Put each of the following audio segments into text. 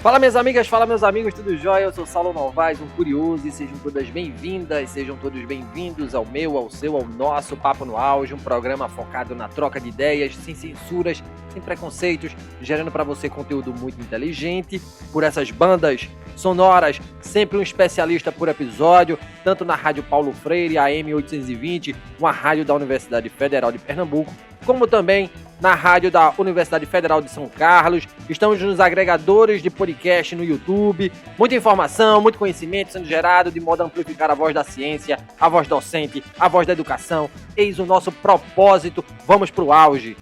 Fala minhas amigas, fala meus amigos, tudo jóia? Eu sou Saulo Novaes, um curioso, e sejam todas bem-vindas, sejam todos bem-vindos ao meu, ao seu, ao nosso Papo no Auge, um programa focado na troca de ideias, sem censuras, sem preconceitos, gerando para você conteúdo muito inteligente, por essas bandas sonoras, sempre um especialista por episódio, tanto na Rádio Paulo Freire, AM 820, uma rádio da Universidade Federal de Pernambuco, como também na rádio da Universidade Federal de São Carlos. Estamos nos agregadores de podcast no YouTube. Muita informação, muito conhecimento sendo gerado de modo a amplificar a voz da ciência, a voz docente, a voz da educação. Eis o nosso propósito. Vamos pro auge.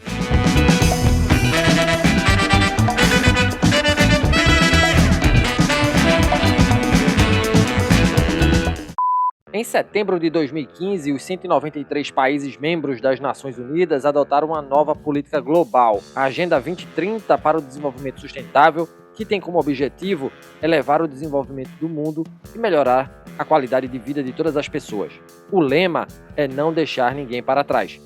Em setembro de 2015, os 193 países membros das Nações Unidas adotaram uma nova política global, a Agenda 2030 para o Desenvolvimento Sustentável, que tem como objetivo elevar o desenvolvimento do mundo e melhorar a qualidade de vida de todas as pessoas. O lema é não deixar ninguém para trás.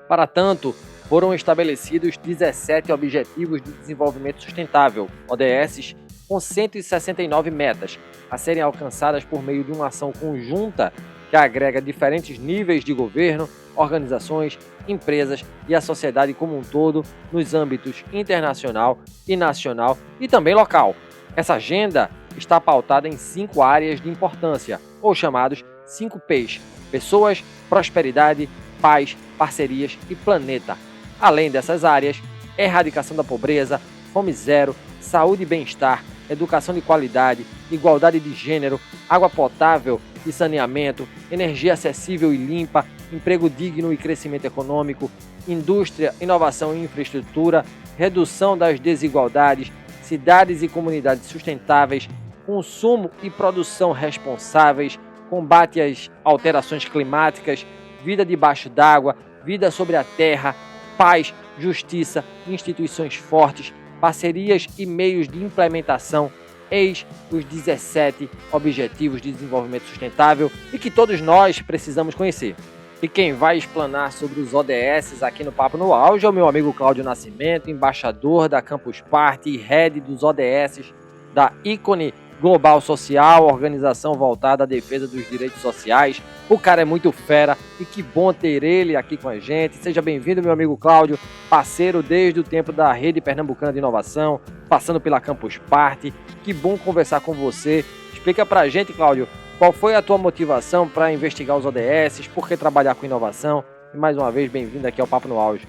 Para tanto, foram estabelecidos 17 Objetivos de Desenvolvimento Sustentável, ODS, com 169 metas, a serem alcançadas por meio de uma ação conjunta que agrega diferentes níveis de governo, organizações, empresas e a sociedade como um todo nos âmbitos internacional e nacional e também local. Essa agenda está pautada em 5 áreas de importância, ou chamados 5 P's: pessoas, prosperidade, paz, parcerias e planeta. Além dessas áreas, erradicação da pobreza, fome zero, saúde e bem-estar, educação de qualidade, igualdade de gênero, água potável e saneamento, energia acessível e limpa, emprego digno e crescimento econômico, indústria, inovação e infraestrutura, redução das desigualdades, cidades e comunidades sustentáveis, consumo e produção responsáveis, combate às alterações climáticas, vida debaixo d'água, vida sobre a terra, paz, justiça, instituições fortes, parcerias e meios de implementação. Eis os 17 Objetivos de Desenvolvimento Sustentável e que todos nós precisamos conhecer. E quem vai explanar sobre os ODS aqui no Papo no Auge é o meu amigo Cláudio Nascimento, embaixador da Campus Party e head dos ODS da Ícone Global Social, organização voltada à defesa dos direitos sociais. O cara é muito fera e que bom ter ele aqui com a gente. Seja bem-vindo, meu amigo Cláudio, parceiro desde o tempo da Rede Pernambucana de Inovação, passando pela Campus Party. Que bom conversar com você. Explica pra gente, Cláudio, qual foi a tua motivação para investigar os ODS, por que trabalhar com inovação? E mais uma vez, bem-vindo aqui ao Papo no Auge.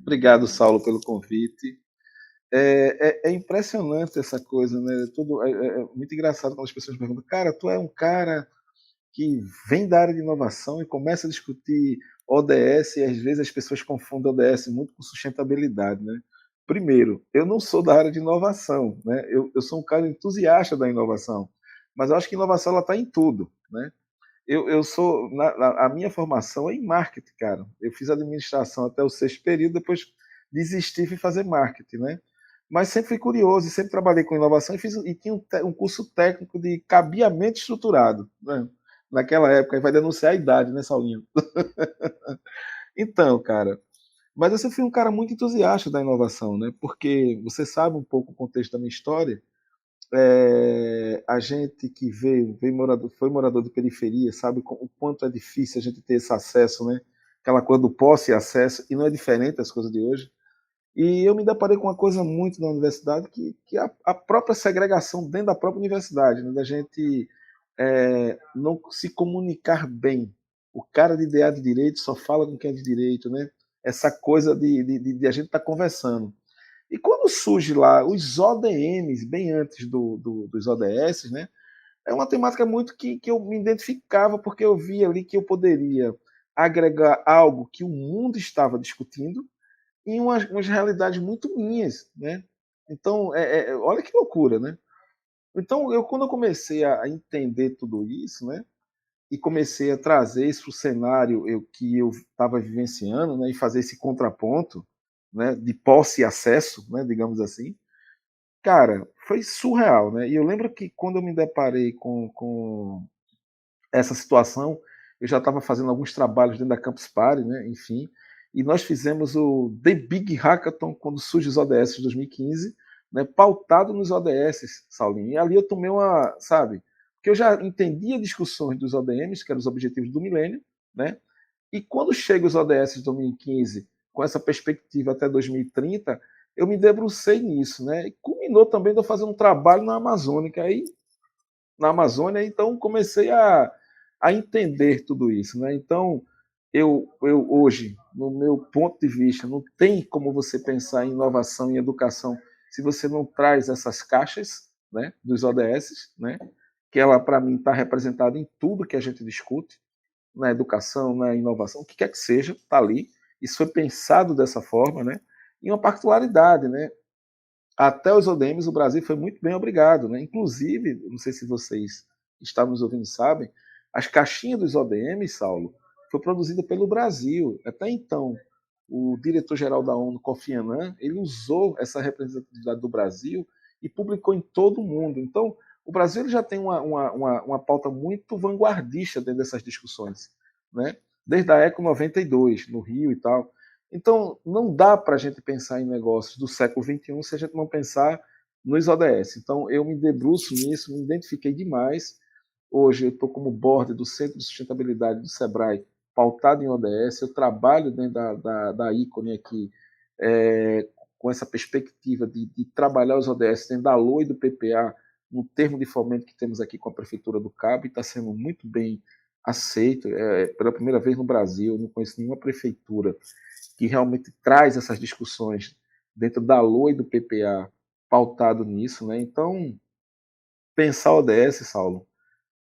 Obrigado, Saulo, pelo convite. É impressionante essa coisa, né? É muito engraçado quando as pessoas perguntam: cara, tu é um cara que vem da área de inovação e começa a discutir ODS, e às vezes as pessoas confundem ODS muito com sustentabilidade, né? Primeiro, eu não sou da área de inovação, né? Eu sou um cara entusiasta da inovação, mas eu acho que inovação ela está em tudo, né? Eu sou a minha formação é em marketing, cara. Eu fiz administração até o 6º período, depois desisti e fui fazer marketing, né? Mas sempre fui curioso e sempre trabalhei com inovação e tinha um curso técnico de cabeamento estruturado, né? Naquela época, aí vai denunciar a idade, né, Saulinho? Então, cara, mas eu sempre fui um cara muito entusiasta da inovação, né? Porque você sabe um pouco o contexto da minha história. A gente que foi morador de periferia, sabe o quanto é difícil a gente ter esse acesso, né? Aquela coisa do posse e acesso, e não é diferente das coisas de hoje. E eu me deparei com uma coisa muito na universidade, que é a própria segregação dentro da própria universidade, né? Da gente não se comunicar bem. O cara de ideia de direito só fala com quem é de direito, né? Essa coisa de a gente estar conversando. E quando surge lá os ODMs, bem antes dos ODS, né? É uma temática muito que eu me identificava, porque eu via ali que eu poderia agregar algo que o mundo estava discutindo em umas realidades muito minhas, né? Então, olha que loucura, né? Então, quando eu comecei a entender tudo isso, né? E comecei a trazer isso para o cenário que eu estava vivenciando, né? E fazer esse contraponto, né? De posse e acesso, né? Digamos assim. Cara, foi surreal, né? E eu lembro que quando eu me deparei com essa situação, eu já estava fazendo alguns trabalhos dentro da Campus Party, né? Enfim, e nós fizemos o The Big Hackathon quando surge os ODS de 2015, né, pautado nos ODS, Saulinho. E ali eu tomei uma, sabe, porque eu já entendia discussões dos ODMs, que eram os Objetivos do Milênio, né, e quando chega os ODS de 2015, com essa perspectiva até 2030, eu me debrucei nisso, né, e culminou também de eu fazer um trabalho na Amazônia, aí, na Amazônia, então comecei a entender tudo isso, né, então eu hoje, no meu ponto de vista, não tem como você pensar em inovação e educação se você não traz essas caixas, né, dos ODS, né, que ela, para mim, está representada em tudo que a gente discute, na educação, na inovação, o que quer que seja, está ali. Isso foi pensado dessa forma, né? E uma particularidade, né? Até os ODMs, o Brasil foi muito bem obrigado, né? Inclusive, não sei se vocês que estão nos ouvindo sabem, as caixinhas dos ODMs, Saulo, foi produzida pelo Brasil. Até então, o diretor-geral da ONU, Kofi Annan, ele usou essa representatividade do Brasil e publicou em todo o mundo. Então, o Brasil ele já tem uma pauta muito vanguardista dentro dessas discussões, né? Desde a Eco 92, no Rio e tal. Então, não dá para a gente pensar em negócios do século XXI se a gente não pensar nos ODS. Então, eu me debruço nisso, me identifiquei demais. Hoje, eu estou como board do Centro de Sustentabilidade do SEBRAE, pautado em ODS. Eu trabalho dentro da Icone aqui, com essa perspectiva de trabalhar os ODS dentro da LOA e do PPA, no termo de fomento que temos aqui com a Prefeitura do Cabo, e está sendo muito bem aceito. Pela primeira vez no Brasil, eu não conheço nenhuma prefeitura que realmente traz essas discussões dentro da LOA e do PPA pautado nisso, né? Então, pensar ODS, Saulo,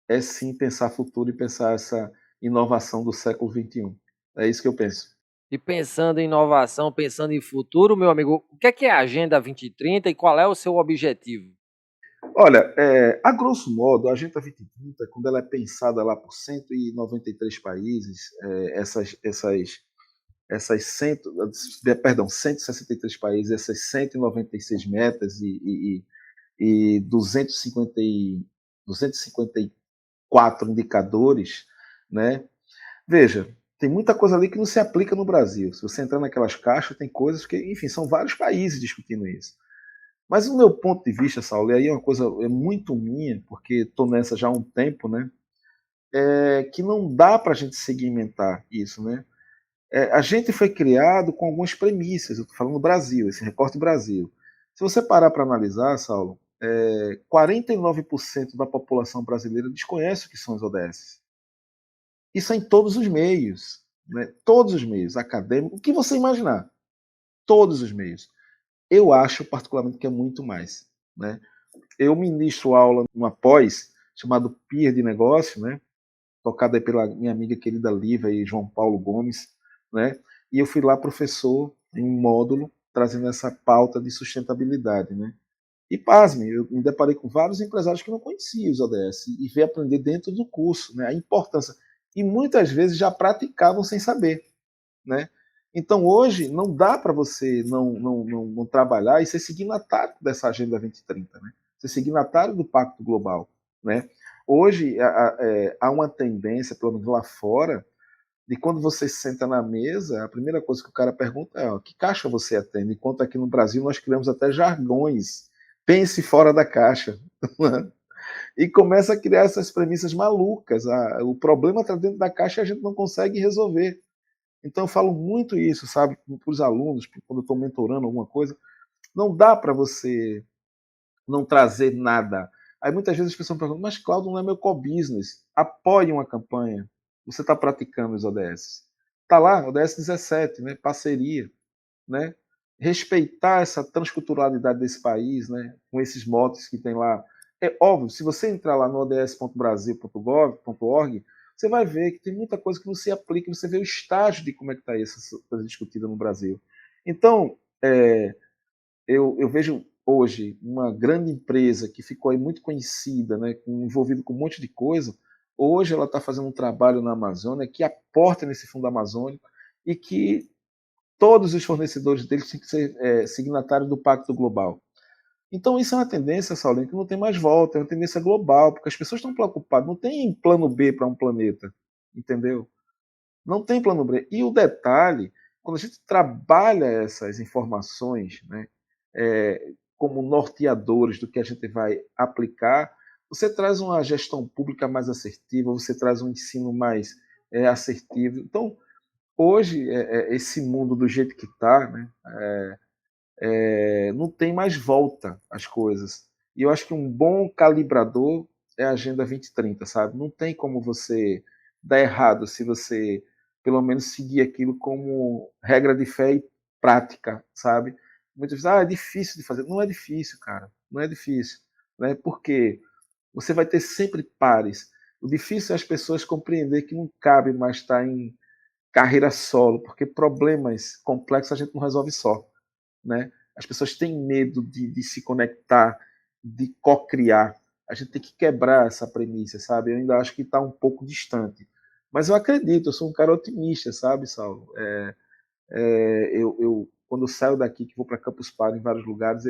é sim pensar futuro e pensar essa inovação do século XXI. É isso que eu penso. E pensando em inovação, pensando em futuro, meu amigo, o que é a Agenda 2030 e qual é o seu objetivo? Olha, a grosso modo, a Agenda 2030, quando ela é pensada lá por 193 países, essas 163 países, essas 196 metas e 254 indicadores, né? Veja, tem muita coisa ali que não se aplica no Brasil. Se você entrar naquelas caixas, tem coisas que, enfim, são vários países discutindo isso. Mas o meu ponto de vista, Saulo, e aí é uma coisa muito minha, porque estou nessa já há um tempo, né? Que não dá para a gente segmentar isso, né? A gente foi criado com algumas premissas. Eu estou falando do Brasil, esse recorte Brasil. Se você parar para analisar, Saulo, 49% da população brasileira desconhece o que são os ODS. Isso é em todos os meios, né? Todos os meios, acadêmicos, o que você imaginar, todos os meios. Eu acho, particularmente, que é muito mais, né? Eu ministro aula numa pós chamado Peer de Negócio, né? Tocada pela minha amiga querida Liva e João Paulo Gomes, né? E eu fui lá professor em um módulo trazendo essa pauta de sustentabilidade, né? E pasme, eu me deparei com vários empresários que não conheciam os ODS e veio aprender dentro do curso, né? A importância. E muitas vezes já praticavam sem saber, né? Então hoje não dá para você não trabalhar e ser signatário dessa Agenda 2030, né? Ser signatário do Pacto Global, né? Hoje há uma tendência, pelo menos lá fora, de quando você senta na mesa, a primeira coisa que o cara pergunta é: ó, que caixa você atende? Enquanto aqui no Brasil nós criamos até jargões. Pense fora da caixa. E começa a criar essas premissas malucas. O problema está dentro da caixa e a gente não consegue resolver. Então eu falo muito isso, sabe, para os alunos, quando eu estou mentorando alguma coisa. Não dá para você não trazer nada. Aí muitas vezes as pessoas me perguntam: mas Cláudio, não é meu core business. Apoie uma campanha. Você está praticando os ODS. Está lá, ODS 17, né? Parceria, né? Respeitar essa transculturalidade desse país, né? Com esses motos que tem lá. É óbvio, se você entrar lá no ods.brasil.gov.org, você vai ver que tem muita coisa que não se aplica, você vê o estágio de como é que está essa coisa discutida no Brasil. Então, eu vejo hoje uma grande empresa que ficou aí muito conhecida, né, envolvida com um monte de coisa. Hoje ela está fazendo um trabalho na Amazônia que aporta nesse fundo amazônico e que todos os fornecedores deles têm que ser signatários do Pacto Global. Então isso é uma tendência, Saulinho, que não tem mais volta, é uma tendência global, porque as pessoas estão preocupadas, não tem plano B para um planeta, entendeu? Não tem plano B. E o detalhe, quando a gente trabalha essas informações, né, como norteadores do que a gente vai aplicar, você traz uma gestão pública mais assertiva, você traz um ensino mais assertivo. Então, hoje, esse mundo do jeito que está, né, não tem mais volta às coisas. E eu acho que um bom calibrador é a Agenda 2030, sabe? Não tem como você dar errado se você, pelo menos, seguir aquilo como regra de fé e prática, sabe? Muitas vezes, é difícil de fazer. Não é difícil, cara. Não é difícil. Né? Porque você vai ter sempre pares. O difícil é as pessoas compreender que não cabe mais estar em carreira solo, porque problemas complexos a gente não resolve só, né? As pessoas têm medo de se conectar, de co-criar. A gente tem que quebrar essa premissa, sabe? Eu ainda acho que está um pouco distante. Mas eu acredito, eu sou um cara otimista, sabe, Saulo? Quando eu saio daqui, que vou para Campus Party em vários lugares,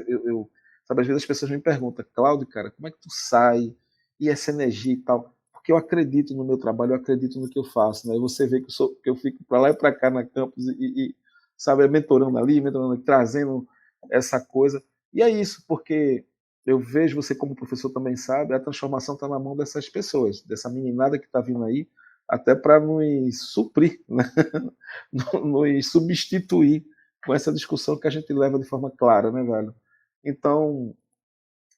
sabe, às vezes as pessoas me perguntam, Cláudio, cara, como é que tu sai? E essa energia e tal? Porque eu acredito no meu trabalho, eu acredito no que eu faço, né? E você vê que eu fico para lá e para cá na campus sabe, mentorando ali, mentorando aqui, trazendo essa coisa. E é isso, porque eu vejo, você como professor também sabe, a transformação está na mão dessas pessoas, dessa meninada que está vindo aí, até para nos suprir, né? Nos substituir com essa discussão que a gente leva de forma clara, né, velho? Então,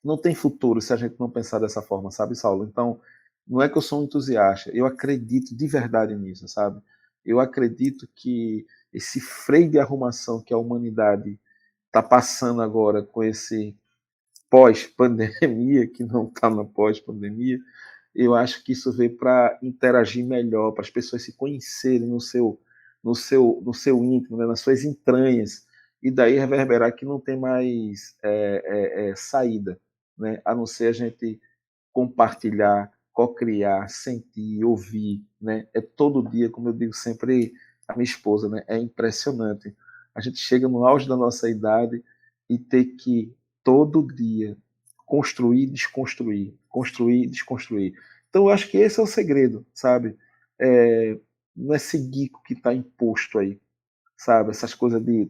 não tem futuro se a gente não pensar dessa forma, sabe, Saulo? Então, não é que eu sou um entusiasta, eu acredito de verdade nisso, sabe? Eu acredito que esse freio de arrumação que a humanidade está passando agora com esse pós-pandemia, que não está na pós-pandemia, eu acho que isso veio para interagir melhor, para as pessoas se conhecerem no seu íntimo, né, nas suas entranhas, e daí reverberar que não tem mais saída, né, a não ser a gente compartilhar, co-criar, sentir, ouvir, né, é todo dia, como eu digo sempre a minha esposa, né, é impressionante. A gente chega no auge da nossa idade e ter que todo dia construir, desconstruir, construir, desconstruir. Então, eu acho que esse é o segredo, sabe? Não é seguir o que está imposto aí, sabe? Essas coisas de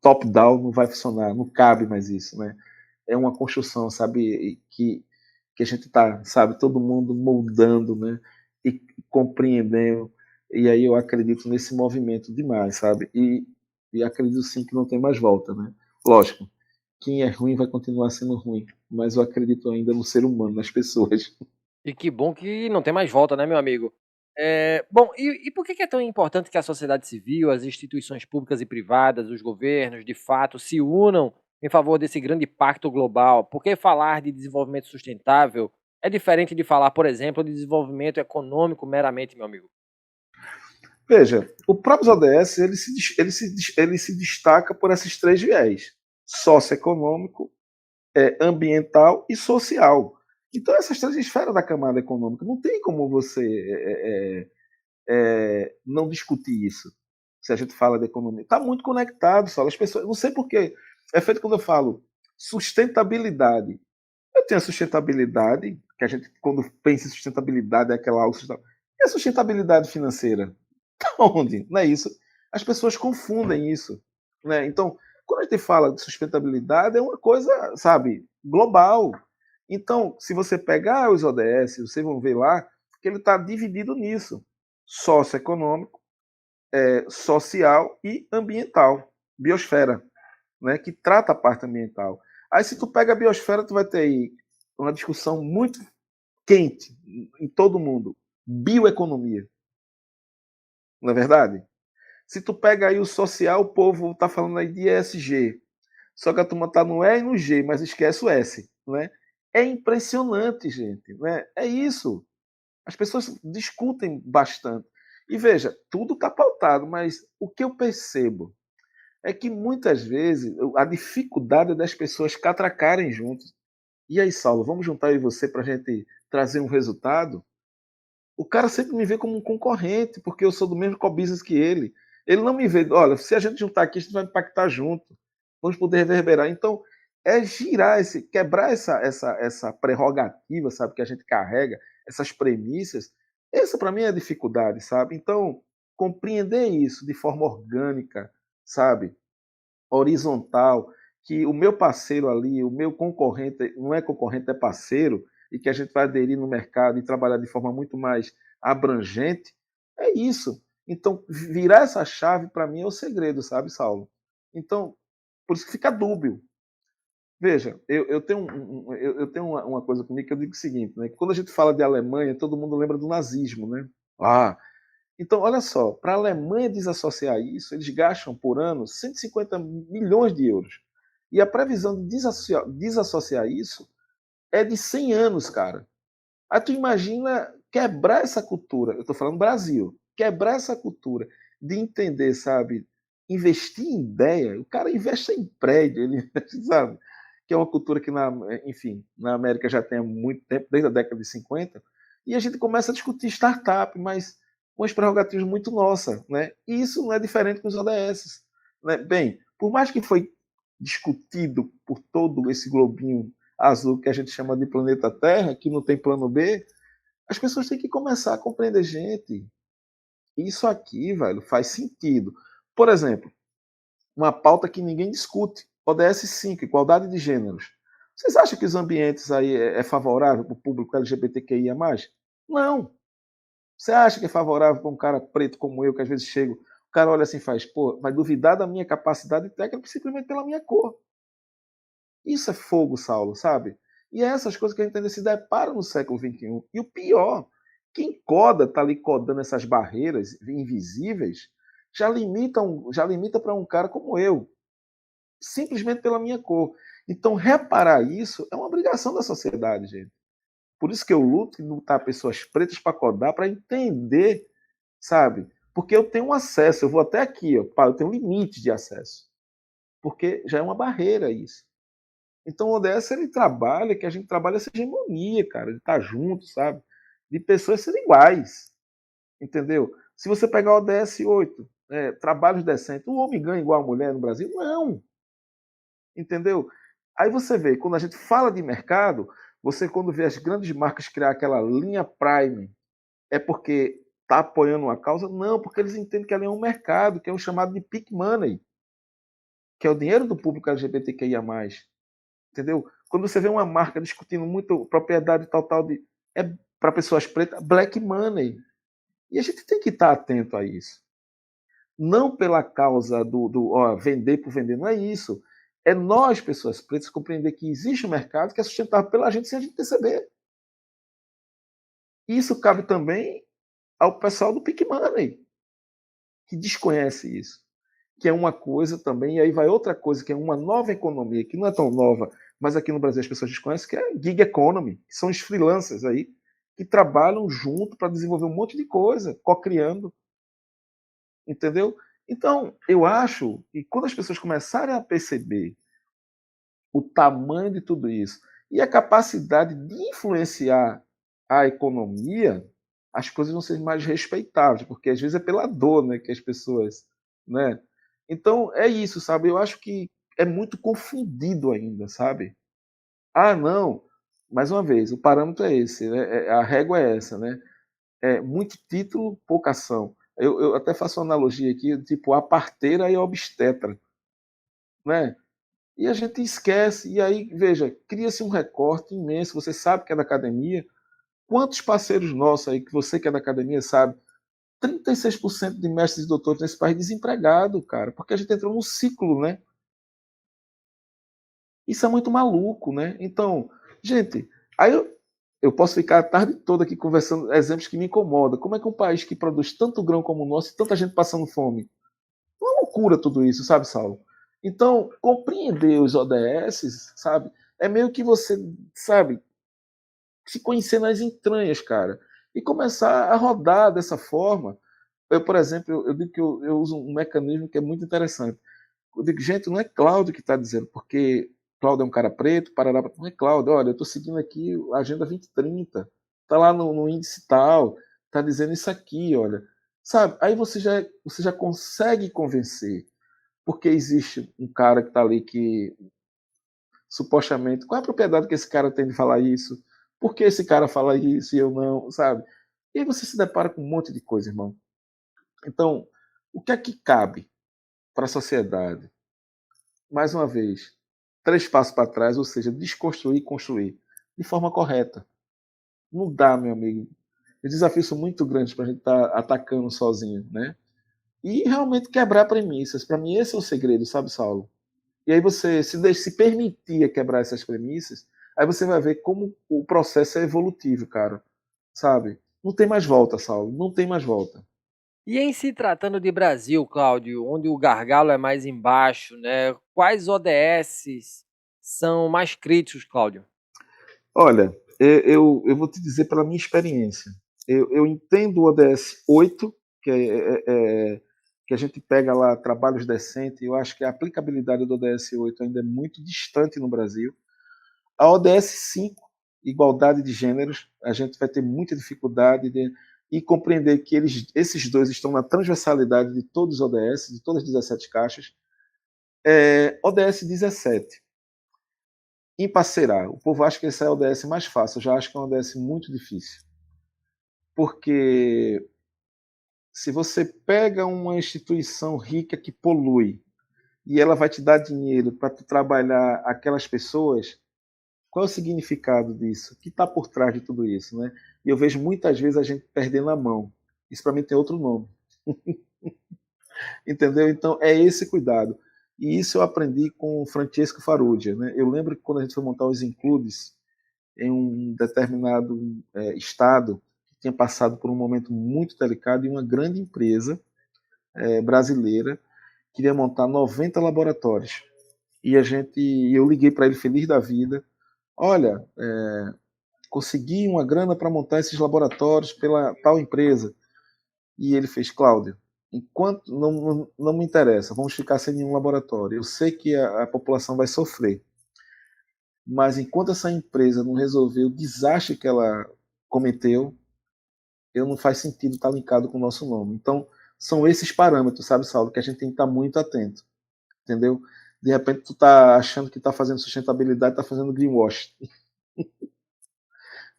top-down não vai funcionar, não cabe mais isso, né? É uma construção, sabe? Que a gente está, sabe? Todo mundo moldando, né? E compreendendo. E aí eu acredito nesse movimento demais, sabe? E acredito sim que não tem mais volta, né? Lógico, quem é ruim vai continuar sendo ruim, mas eu acredito ainda no ser humano, nas pessoas. E que bom que não tem mais volta, né, meu amigo? Bom, e por que é tão importante que a sociedade civil, as instituições públicas e privadas, os governos, de fato, se unam em favor desse grande pacto global? Por que falar de desenvolvimento sustentável é diferente de falar, por exemplo, de desenvolvimento econômico meramente, meu amigo? Veja, o próprio ODS ele se destaca por esses três viés: socioeconômico, ambiental e social. Então, essas três esferas da camada econômica, não tem como você não discutir isso, se a gente fala de economia. Está muito conectado, só as pessoas. Não sei porquê. É feito quando eu falo sustentabilidade. Eu tenho a sustentabilidade, que a gente, quando pensa em sustentabilidade, é aquela algo sustentável. E a sustentabilidade financeira? Onde? Não é isso? As pessoas confundem isso. Né? Então, quando a gente fala de sustentabilidade, é uma coisa, sabe, global. Então, se você pegar os ODS, vocês vão ver lá que ele está dividido nisso: socioeconômico, social e ambiental, biosfera, né, que trata a parte ambiental. Aí, se tu pega a biosfera, tu vai ter aí uma discussão muito quente em todo mundo: bioeconomia, não é verdade? Se tu pega aí o social, o povo tá falando aí de ESG. Só que a turma tá no E e no G, mas esquece o S, né? É impressionante, gente, né? É isso. As pessoas discutem bastante. E veja, tudo está pautado, mas o que eu percebo é que muitas vezes a dificuldade é das pessoas catracarem juntos. E aí, Saulo, vamos juntar eu e você para a gente trazer um resultado? O cara sempre me vê como um concorrente, porque eu sou do mesmo core business que ele. Ele não me vê, olha, se a gente juntar aqui, a gente vai impactar junto. Vamos poder reverberar. Então, é girar quebrar essa prerrogativa, sabe, que a gente carrega, essas premissas. Essa para mim é a dificuldade, sabe? Então, compreender isso de forma orgânica, sabe? Horizontal, que o meu parceiro ali, o meu concorrente, não é concorrente, é parceiro, e que a gente vai aderir no mercado e trabalhar de forma muito mais abrangente, é isso. Então, virar essa chave, para mim, é o segredo, sabe, Saulo? Então, por isso que fica dúbio. Veja, eu tenho, eu tenho uma coisa comigo que eu digo o seguinte, né? Que quando a gente fala de Alemanha, todo mundo lembra do nazismo, né? Ah, então, olha só, para a Alemanha desassociar isso, eles gastam por ano 150 milhões de euros. E a previsão de desassociar isso é de 100 anos, cara. Aí tu imagina quebrar essa cultura, eu estou falando Brasil, quebrar essa cultura de entender, sabe, investir em ideia, o cara investe em prédio, ele investe, sabe, que é uma cultura que, enfim, na América já tem há muito tempo, desde a década de 50, e a gente começa a discutir startup, mas com as prerrogativas muito nossas, né? E isso não é diferente com os ODS, né? Bem, por mais que foi discutido por todo esse globinho azul que a gente chama de planeta Terra, que não tem plano B, as pessoas têm que começar a compreender, gente, isso aqui, velho, faz sentido. Por exemplo, uma pauta que ninguém discute, ODS 5, igualdade de gêneros. Vocês acham que os ambientes aí é favorável para o público LGBTQIA+. Não. Você acha que é favorável para um cara preto como eu, que às vezes chego, o cara olha assim e faz, pô, vai duvidar da minha capacidade técnica simplesmente pela minha cor. Isso é fogo, Saulo, sabe? E é essas coisas que a gente ainda se depara no século XXI. E o pior, quem coda, está ali codando essas barreiras invisíveis, já limita para um cara como eu, simplesmente pela minha cor. Então, reparar isso é uma obrigação da sociedade, gente. Por isso que eu luto em lutar pessoas pretas para codar, para entender, sabe? Porque eu tenho um acesso, eu vou até aqui, ó, eu tenho limite de acesso. Porque já é uma barreira isso. Então o ODS ele trabalha, que a gente trabalha essa hegemonia, cara, de estar junto, sabe? De pessoas serem iguais, entendeu? Se você pegar o ODS 8, trabalhos decentes, o homem ganha igual a mulher no Brasil? Não, entendeu? Aí você vê, quando a gente fala de mercado, você quando vê as grandes marcas criar aquela linha Prime, é porque está apoiando uma causa? Não, porque eles entendem que ali é um mercado, que é o chamado de peak money, que é o dinheiro do público LGBTQIA+. Entendeu? Quando você vê uma marca discutindo muito propriedade total de é para pessoas pretas, black money. E a gente tem que estar atento a isso. Não pela causa do vender por vender, não é isso. É nós, pessoas pretas, compreender que existe um mercado que é sustentável pela gente sem a gente perceber. Isso cabe também ao pessoal do Pick Money, que desconhece isso. Que é uma coisa também, e aí vai outra coisa, que é uma nova economia, que não é tão nova, mas aqui no Brasil as pessoas desconhecem, que é a gig economy, que são os freelancers aí, que trabalham junto para desenvolver um monte de coisa, co-criando, entendeu? Então, eu acho que quando as pessoas começarem a perceber o tamanho de tudo isso e a capacidade de influenciar a economia, as coisas vão ser mais respeitáveis, porque às vezes é pela dor, né, que as pessoas, né? Então é isso, sabe? Eu acho que é muito confundido ainda, sabe? Ah, não. Mais uma vez, o parâmetro é esse, né? A régua é essa, né? É muito título, pouca ação. Eu até faço uma analogia aqui, tipo a parteira e a obstetra, né? E a gente esquece, e aí, veja, cria-se um recorte imenso. Você sabe que é da academia. Quantos parceiros nossos aí, que você que é da academia sabe, 36% de mestres e doutores nesse país desempregado, cara, porque a gente entrou num ciclo, né? Isso é muito maluco, né? Então, gente, aí eu posso ficar a tarde toda aqui conversando exemplos que me incomodam. Como é que um país que produz tanto grão como o nosso e tanta gente passando fome? É uma loucura tudo isso, sabe, Saulo? Então, compreender os ODS, sabe, é meio que você, sabe, se conhecer nas entranhas, cara, e começar a rodar dessa forma. Eu, por exemplo, eu digo que eu uso um mecanismo que é muito interessante. Eu digo, gente, não é Cláudio que está dizendo, porque Cláudio é um cara preto, parará, não é Cláudio, olha, eu estou seguindo aqui a Agenda 2030, está lá no índice tal, está dizendo isso aqui, olha. Sabe, aí você já consegue convencer, porque existe um cara que está ali que, supostamente, qual é a propriedade que esse cara tem de falar isso? Por que esse cara fala isso e eu não, sabe? E aí você se depara com um monte de coisa, irmão. Então, o que é que cabe para a sociedade? Mais uma vez, 3 passos para trás, ou seja, desconstruir e construir de forma correta. Não dá, meu amigo. Os desafios são muito grandes para a gente estar atacando sozinho, né? E realmente quebrar premissas. Para mim, esse é o segredo, sabe, Saulo? E aí você se permitir quebrar essas premissas, aí você vai ver como o processo é evolutivo, cara. Sabe? Não tem mais volta, Saulo. Não tem mais volta. E em se tratando de Brasil, Cláudio, onde o gargalo é mais embaixo, né? Quais ODS são mais críticos, Cláudio? Olha, eu vou te dizer pela minha experiência. Eu entendo o ODS 8, que, que a gente pega lá trabalhos decentes, eu acho que a aplicabilidade do ODS 8 ainda é muito distante no Brasil. A ODS 5, igualdade de gêneros, a gente vai ter muita dificuldade de compreender que esses dois estão na transversalidade de todos os ODS, de todas as 17 caixas. ODS 17, emparcerar. O povo acha que esse é o ODS mais fácil, eu já acho que é um ODS muito difícil. Porque se você pega uma instituição rica que polui e ela vai te dar dinheiro para tu trabalhar aquelas pessoas, qual é o significado disso? O que está por trás de tudo isso, né? E eu vejo muitas vezes a gente perdendo a mão. Isso para mim tem outro nome. Entendeu? Então é esse cuidado. E isso eu aprendi com o Francesco Farrugia, né? Eu lembro que quando a gente foi montar os Includes em um determinado estado que tinha passado por um momento muito delicado e uma grande empresa brasileira queria montar 90 laboratórios. E eu liguei para ele feliz da vida. Olha, consegui uma grana para montar esses laboratórios pela tal empresa. E ele fez, Cláudio, enquanto não me interessa, vamos ficar sem nenhum laboratório. Eu sei que a população vai sofrer, mas enquanto essa empresa não resolver o desastre que ela cometeu, eu não faz sentido estar linkado com o nosso nome. Então, são esses parâmetros, sabe, Saulo, que a gente tem que estar muito atento, entendeu? De repente, tu tá achando que está fazendo sustentabilidade, está fazendo greenwash,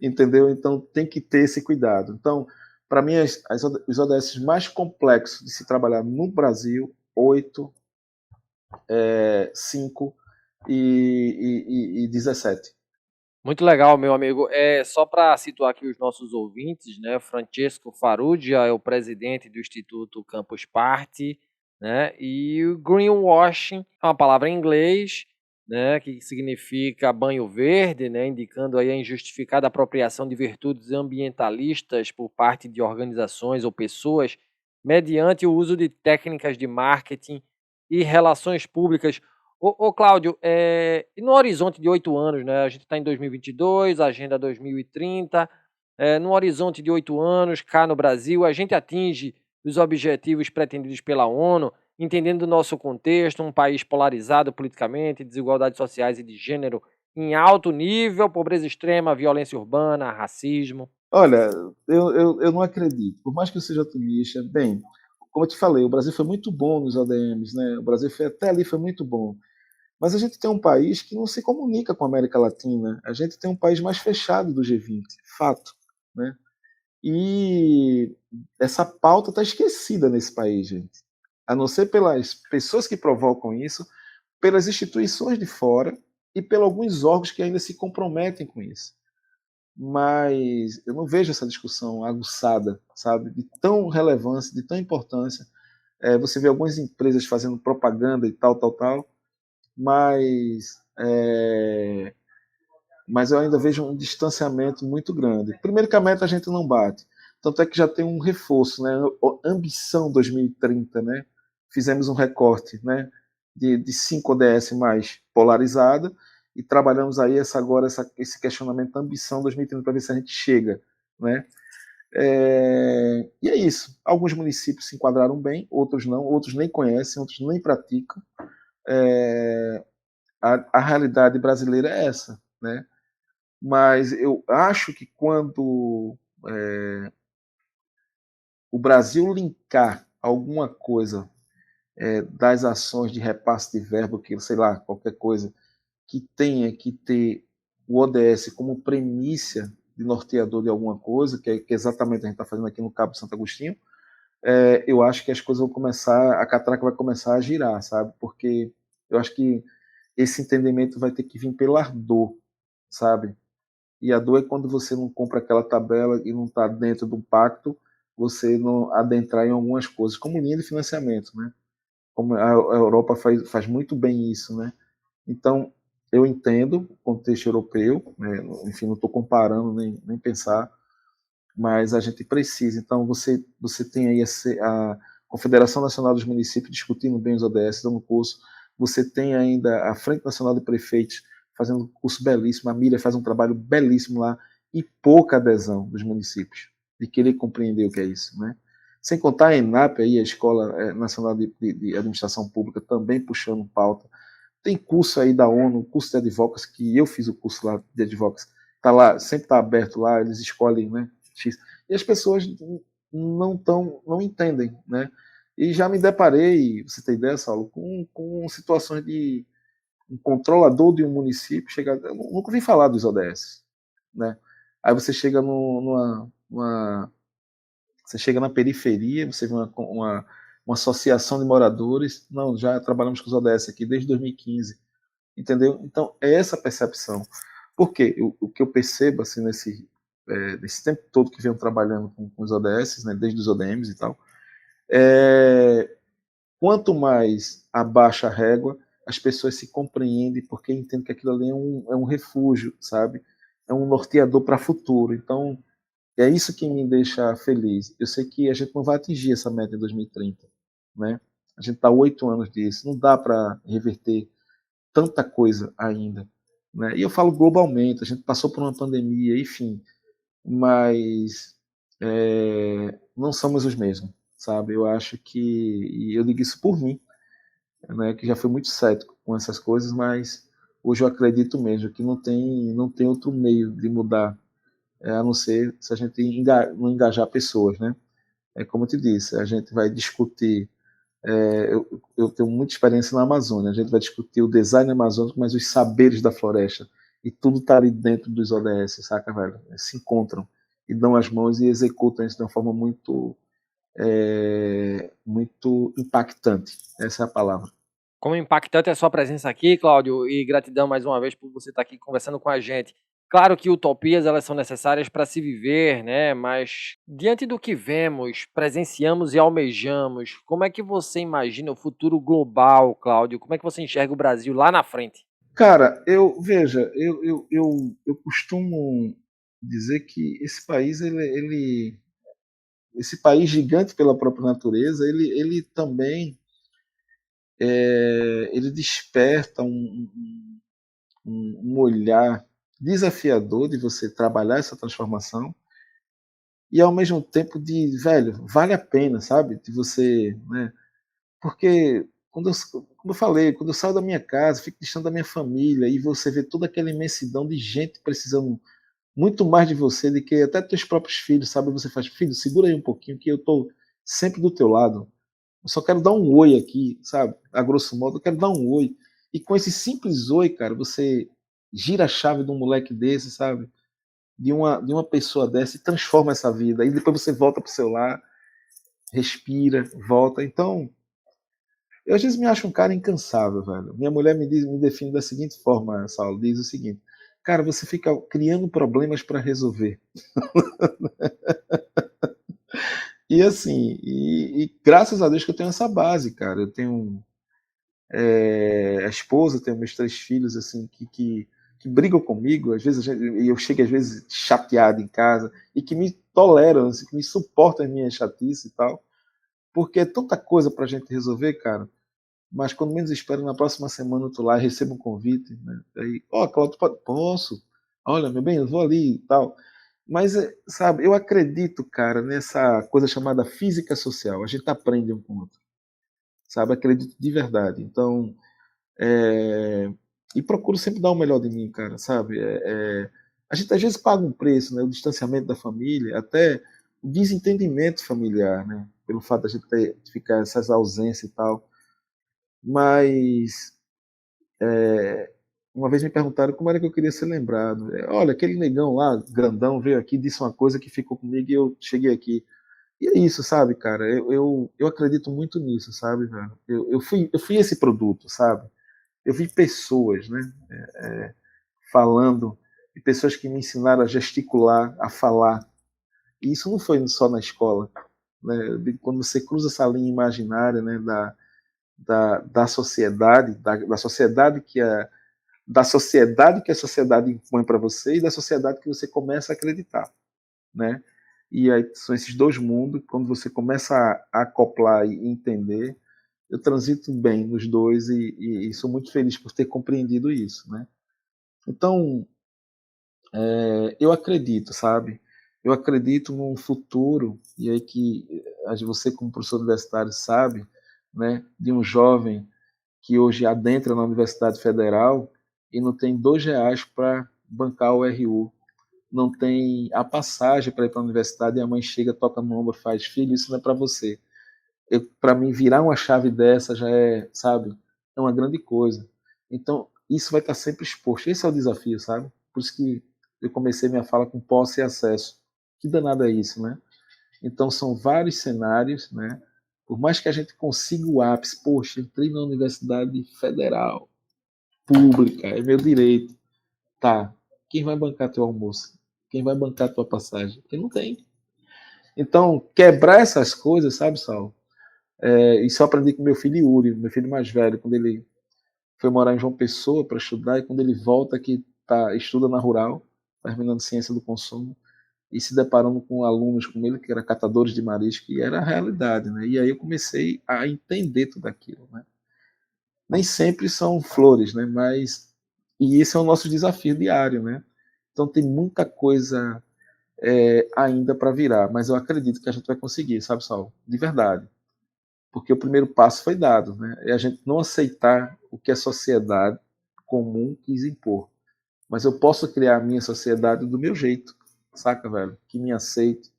entendeu? Então, tem que ter esse cuidado. Então, para mim, os ODS mais complexos de se trabalhar no Brasil, 8, 5 e 17. Muito legal, meu amigo. Só para situar aqui os nossos ouvintes, né? Francesco Farrugia é o presidente do Instituto Campus Party, né? E o greenwashing é uma palavra em inglês, né? Que significa banho verde, né? Indicando aí a injustificada apropriação de virtudes ambientalistas por parte de organizações ou pessoas mediante o uso de técnicas de marketing e relações públicas. Ô Cláudio, e no horizonte de 8 anos, né? A gente está em 2022, Agenda 2030. No horizonte de 8 anos, cá no Brasil, a gente atinge os objetivos pretendidos pela ONU, entendendo o nosso contexto, um país polarizado politicamente, desigualdades sociais e de gênero em alto nível, pobreza extrema, violência urbana, racismo. Olha, eu não acredito. Por mais que eu seja otimista, bem, como eu te falei, o Brasil foi muito bom nos ADMs, né? O Brasil foi, até ali foi muito bom. Mas a gente tem um país que não se comunica com a América Latina. A gente tem um país mais fechado do G20, fato, né? E essa pauta está esquecida nesse país, gente. A não ser pelas pessoas que provocam isso, pelas instituições de fora e pelos alguns órgãos que ainda se comprometem com isso. Mas eu não vejo essa discussão aguçada, sabe, de tão relevância, de tão importância. Você vê algumas empresas fazendo propaganda e tal, tal, tal, mas mas eu ainda vejo um distanciamento muito grande. Primeiro que a meta a gente não bate, tanto é que já tem um reforço, né? Ambição 2030, né? Fizemos um recorte, né? De 5 ODS mais polarizada e trabalhamos aí esse questionamento da ambição 2030 para ver se a gente chega, né? E é isso. Alguns municípios se enquadraram bem, outros não, outros nem conhecem, outros nem praticam. A realidade brasileira é essa, né? Mas eu acho que quando o Brasil linkar alguma coisa das ações de repasse de verbo, que sei lá, qualquer coisa, que tenha que ter o ODS como premissa de norteador de alguma coisa, que exatamente a gente está fazendo aqui no Cabo Santo Agostinho, eu acho que as coisas vão começar, a catraca vai começar a girar, sabe? Porque eu acho que esse entendimento vai ter que vir pela dor, sabe? E a dor é quando você não compra aquela tabela e não está dentro do pacto, você não adentrar em algumas coisas, como linha de financiamento, né? Como a Europa faz muito bem isso, né? Então, eu entendo o contexto europeu, né? Enfim, não estou comparando nem pensar, mas a gente precisa. Então, você tem aí a Confederação Nacional dos Municípios discutindo bem os ODS, dando curso. Você tem ainda a Frente Nacional de Prefeitos fazendo um curso belíssimo. A Miriam faz um trabalho belíssimo lá e pouca adesão dos municípios de querer compreender o que é isso, né? Sem contar a ENAP, aí, a Escola Nacional de Administração Pública, também puxando pauta. Tem curso aí da ONU, curso de advocacy, que eu fiz o curso lá de advocacy, tá lá, sempre está aberto lá, eles escolhem, né, X. E as pessoas não entendem, né? E já me deparei, você tem ideia, Saulo, com situações de um controlador de um município chegar, eu nunca ouvi falar dos ODS, né? Aí você chega você chega na periferia, você vê uma associação de moradores, não, já trabalhamos com os ODS aqui desde 2015, entendeu? Então, é essa percepção. Por quê? O que eu percebo, assim, nesse tempo todo que venho trabalhando com os ODS, né, desde os ODMs e tal, quanto mais abaixa a régua, as pessoas se compreendem porque entendem que aquilo ali é um refúgio, sabe? É um norteador para o futuro. Então, é isso que me deixa feliz. Eu sei que a gente não vai atingir essa meta em 2030, né? A gente está 8 anos disso, não dá para reverter tanta coisa ainda, né? E eu falo globalmente, a gente passou por uma pandemia, enfim, mas não somos os mesmos, sabe? Eu acho que, e eu digo isso por mim, né, que já fui muito cético com essas coisas, mas hoje eu acredito mesmo que não tem outro meio de mudar, a não ser se a gente não engajar pessoas, né? É como eu te disse, a gente vai discutir, eu tenho muita experiência na Amazônia, a gente vai discutir o design amazônico, mas os saberes da floresta, e tudo está ali dentro dos ODS, saca, velho? Se encontram e dão as mãos e executam isso de uma forma muito impactante, essa é a palavra. Como impactante é a sua presença aqui, Cláudio, e gratidão mais uma vez por você estar aqui conversando com a gente. Claro que utopias elas são necessárias para se viver, né? Mas diante do que vemos, presenciamos e almejamos, como é que você imagina o futuro global, Cláudio? Como é que você enxerga o Brasil lá na frente? Cara, veja, eu costumo dizer que esse país, esse país gigante pela própria natureza, ele também ele desperta um olhar desafiador de você trabalhar essa transformação e ao mesmo tempo de, velho, vale a pena, sabe? De você, né? Porque como eu falei, quando eu saio da minha casa, fico distante da minha família e você vê toda aquela imensidão de gente precisando muito mais de você do que até teus próprios filhos, sabe? Você faz, filho, segura aí um pouquinho que eu tô sempre do teu lado. Eu só quero dar um oi aqui, sabe? A grosso modo, eu quero dar um oi. E com esse simples oi, cara, você gira a chave de um moleque desse, sabe? De uma pessoa dessa e transforma essa vida. E depois você volta pro seu lar, respira, volta. Então, eu às vezes me acho um cara incansável, velho. Minha mulher me define da seguinte forma, Saulo, diz o seguinte: cara, você fica criando problemas para resolver. E assim, e graças a Deus que eu tenho essa base, cara. Eu tenho a esposa, tenho meus 3 filhos, assim, que brigam comigo, às vezes e eu chego às vezes chateado em casa, e que me toleram, assim, que me suportam as minhas chatices e tal, porque é tanta coisa pra gente resolver, cara. Mas quando menos espero, na próxima semana eu tô lá e recebo um convite, né? Aí, ó, Cláudio, posso? Olha, meu bem, eu vou ali e tal. Mas, sabe, eu acredito, cara, nessa coisa chamada física social. A gente aprende um com o outro, sabe? Acredito de verdade. Então, e procuro sempre dar o melhor de mim, cara, sabe? A gente às vezes paga um preço, né? O distanciamento da família, até o desentendimento familiar, né? Pelo fato da gente ficar essas ausências e tal. Mas uma vez me perguntaram como era que eu queria ser lembrado. Olha, aquele negão lá, grandão, veio aqui, disse uma coisa que ficou comigo e eu cheguei aqui. E é isso, sabe, cara? Eu acredito muito nisso, sabe, velho? Eu fui esse produto, sabe? eu vi pessoas, né, falando, e pessoas que me ensinaram a gesticular, a falar. E isso não foi só na escola, né? Quando você cruza essa linha imaginária, né, da sociedade, da sociedade que a sociedade impõe para você e da sociedade que você começa a acreditar, né? E aí são esses dois mundos, quando você começa a acoplar e entender, eu transito bem nos dois e sou muito feliz por ter compreendido isso, né? Então, eu acredito, sabe? Eu acredito num futuro, e aí que você como professor universitário sabe, né, de um jovem que hoje adentra na Universidade Federal e não tem R$ 2 para bancar o RU, não tem a passagem para ir para a universidade e a mãe chega, toca no ombro, faz, filho, isso não é para você. Para mim, virar uma chave dessa já é, sabe, é uma grande coisa. Então, isso vai estar sempre exposto. Esse é o desafio, sabe? Por isso que eu comecei minha fala com posse e acesso. Que danado é isso, né? Então, são vários cenários, né? Por mais que a gente consiga o ápice, poxa, entrei na Universidade Federal, pública, é meu direito. Tá, quem vai bancar teu almoço? Quem vai bancar tua passagem? Porque não tem. Então, quebrar essas coisas, sabe, Saulo? Isso eu aprendi com meu filho Yuri, meu filho mais velho, quando ele foi morar em João Pessoa para estudar, e quando ele volta aqui, estuda na Rural, terminando ciência do consumo, e se deparando com alunos como ele, que eram catadores de marisco, e era a realidade, né? E aí eu comecei a entender tudo aquilo, né? Nem sempre são flores, né? E esse é o nosso desafio diário, né? Então tem muita coisa ainda para virar, mas eu acredito que a gente vai conseguir, sabe, Saulo? De verdade. Porque o primeiro passo foi dado, né? É a gente não aceitar o que a sociedade comum quis impor. Mas eu posso criar a minha sociedade do meu jeito, saca, velho? Que me aceite,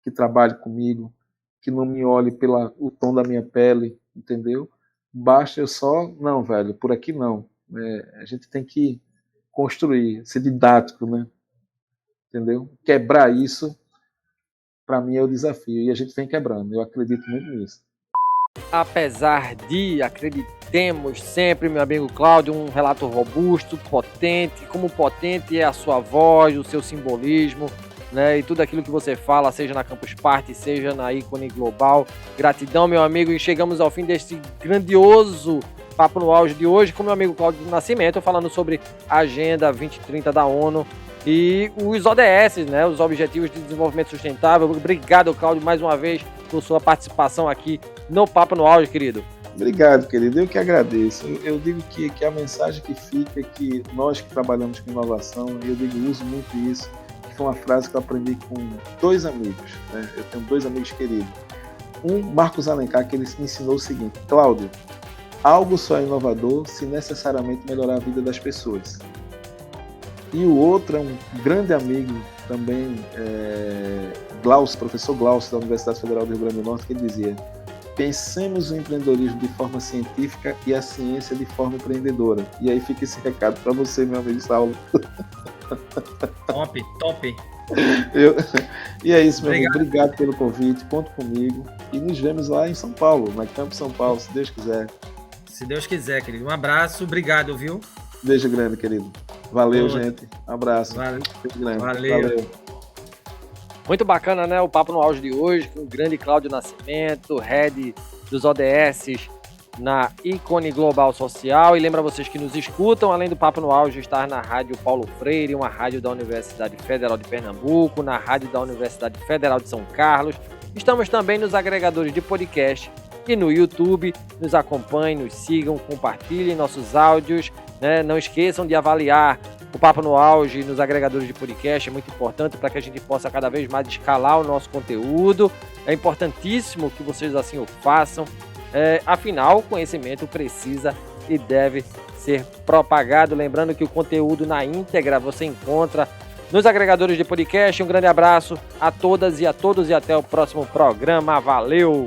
que trabalhe comigo, que não me olhe pelo tom da minha pele, entendeu? Basta eu só, não, velho, por aqui não. A gente tem que construir, ser didático, né? Entendeu? Quebrar isso, para mim, é o desafio. E a gente vem quebrando. Eu acredito muito nisso. Apesar de, acreditemos sempre, meu amigo Cláudio, um relato robusto, potente, como potente é a sua voz, o seu simbolismo, né, e tudo aquilo que você fala, seja na Campus Party, seja na Ícone Global. Gratidão, meu amigo, e chegamos ao fim deste grandioso Papo no Auge de hoje com meu amigo Cláudio do Nascimento, falando sobre a Agenda 2030 da ONU e os ODS, né, os Objetivos de Desenvolvimento Sustentável. Obrigado, Cláudio, mais uma vez por sua participação aqui no Papo no Auge, querido. Obrigado, querido. Eu que agradeço. Eu digo que a mensagem que fica é que nós que trabalhamos com inovação, eu uso muito isso, que foi uma frase que eu aprendi com 2 amigos, né? Eu tenho 2 amigos queridos. Um, Marcos Alencar, que ele me ensinou o seguinte: Cláudio, algo só é inovador se necessariamente melhorar a vida das pessoas. E o outro é um grande amigo também, professor Glaucio, da Universidade Federal do Rio Grande do Norte, que ele dizia: pensemos o empreendedorismo de forma científica e a ciência de forma empreendedora. E aí fica esse recado para você, meu amigo Saulo. Top. E é isso, meu amigo. Obrigado pelo convite, conta comigo. E nos vemos lá em São Paulo, na Campus São Paulo, se Deus quiser. Se Deus quiser, querido. Um abraço, obrigado, viu? Beijo grande, querido. Valeu, gente. Um abraço. Valeu. Muito bacana, né? O Papo no Auge de hoje com o grande Cláudio Nascimento, head dos ODS na Ícone Global Social. E lembra vocês que nos escutam, além do Papo no Auge, estar na Rádio Paulo Freire, uma rádio da Universidade Federal de Pernambuco, na rádio da Universidade Federal de São Carlos. Estamos também nos agregadores de podcast e no YouTube. Nos acompanhem, nos sigam, compartilhem nossos áudios, né? Não esqueçam de avaliar o Papo no Auge nos agregadores de podcast, é muito importante para que a gente possa cada vez mais escalar o nosso conteúdo. É importantíssimo que vocês assim o façam. Afinal, o conhecimento precisa e deve ser propagado. Lembrando que o conteúdo na íntegra você encontra nos agregadores de podcast. Um grande abraço a todas e a todos e até o próximo programa. Valeu!